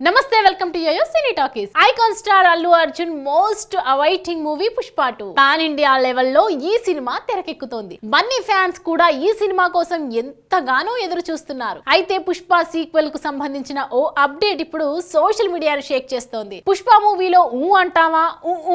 నమస్తే, welcome to Yoyo Cine Talkies. Icon star Allu Arjun most awaiting movie Pushpa 2 pan India లెవెల్లో ఈ cinema తెరకెక్కుతోంది. Bunny fans కూడా ఈ సినిమా కోసం ఎంతగానో ఎదురు చూస్తున్నారు. అయితే పుష్ప సీక్వెల్ కు సంబంధించిన ఓ అప్డేట్ ఇప్పుడు సోషల్ మీడియాను షేక్ చేస్తోంది. పుష్ప మూవీలో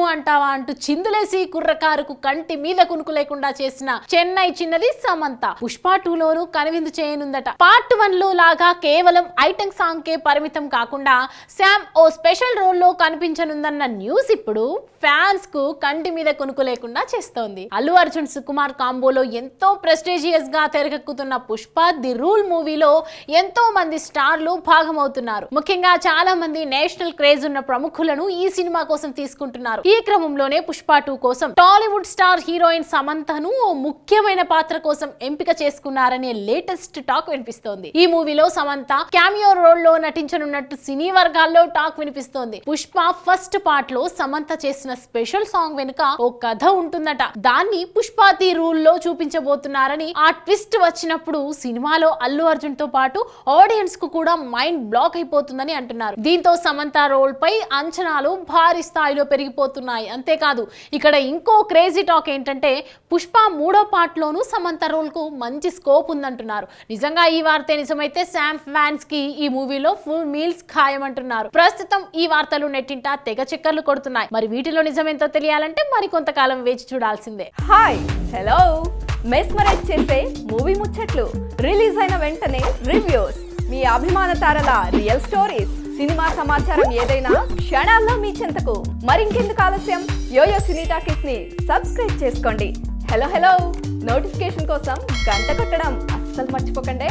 అంటావా అంటూ చిందులేసి కుర్రకారుకు కంటి మీద కునుకు లేకుండా చేసిన చెన్నై చిన్నది సమంత పుష్ప 2 లోను కనువిందు చేయనుందట. పార్ట్ 1 లో లాగా కేవలం ఐటెం సాంగ్ కే పరిమితం కాకుండా శామ్ ఓ స్పెషల్ రోల్ లో కనిపించనుందన్న న్యూస్ ఇప్పుడు ఫ్యాన్స్ కు కంటి మీద కొనుక్కు లేకుండా చేస్తోంది. అల్లు అర్జున్ సుకుమార్ కాంబోలో ఎంతో ప్రెస్టీజియస్ గా తెరకెక్కుతున్న పుష్ప ది రూల్ మూవీలో ఎంతో మంది స్టార్లు భాగమవుతున్నారు. ముఖ్యంగా చాలా మంది నేషనల్ క్రేజ్ ఉన్న ప్రముఖులను ఈ సినిమా కోసం తీసుకుంటున్నారు. ఈ క్రమంలోనే పుష్ప 2 కోసం టాలీవుడ్ స్టార్ హీరోయిన్ సమంతను ఓ ముఖ్యమైన పాత్ర కోసం ఎంపిక చేసుకున్నారనే లేటెస్ట్ టాక్ వినిపిస్తోంది. ఈ మూవీలో సమంత క్యామియో రోల్ లో నటించనున్నట్టు సినీ వర్గాల్లో టాక్ వినిపిస్తోంది. పుష్ప ఫస్ట్ పార్ట్ లో సమంత చేసిన స్పెషల్ సాంగ్ వెనుక ఓ కథ ఉంటుందట. దాన్ని పుష్ప ది రూల్ లో చూపించబోతున్నారని, ఆ ట్విస్ట్ వచ్చినప్పుడు సినిమాలో అల్లు అర్జున్ తో పాటు ఆడియన్స్ కు కూడా మైండ్ బ్లాక్ అయిపోతుందని అంటున్నారు. దీంతో సమంత రోల్ పై అంచనాలు భారీ స్థాయిలో పెరిగిపోతున్నాయి. అంతేకాదు, ఇక్కడ ఇంకో క్రేజీ టాక్ ఏంటంటే పుష్ప 3వ పార్ట్ లోను సమంత రోల్ కు మంచి స్కోప్ ఉందంటున్నారు. నిజంగా ఈ వార్తే నిజమైతే శామ్ ఫ్యాన్స్ కి ఈ మూవీలో ఫుల్ మీల్స్ ఖాయమంటున్నారు. ప్రస్తుతం ఈ వార్తలు నెట్టింట తెగ చక్కర్లు కొడుతున్నాయి. మరి వీటిలో నిజమేంతో తెలియాలంటే మరి కొంతకాలం వేచి చూడాల్సిందే. హాయ్, హలో, మెస్మరైజ్ చేసే మూవీ ముచ్చట్లు, రిలీజ్ అయిన వెంటనే రివ్యూస్, మీ అభిమాన తారల రియల్ స్టోరీస్, సినిమా సమాచారం ఏదైనా క్షణాల్లో మీ చెంతకు. మరింకెందుకు ఆలస్యం, యోయో సినీ టాకీస్ ని సబ్స్క్రైబ్ చేసుకోండి. హలో నోటిఫికేషన్ కోసం గంట కొట్టడం అస్సలు మర్చిపోకండి.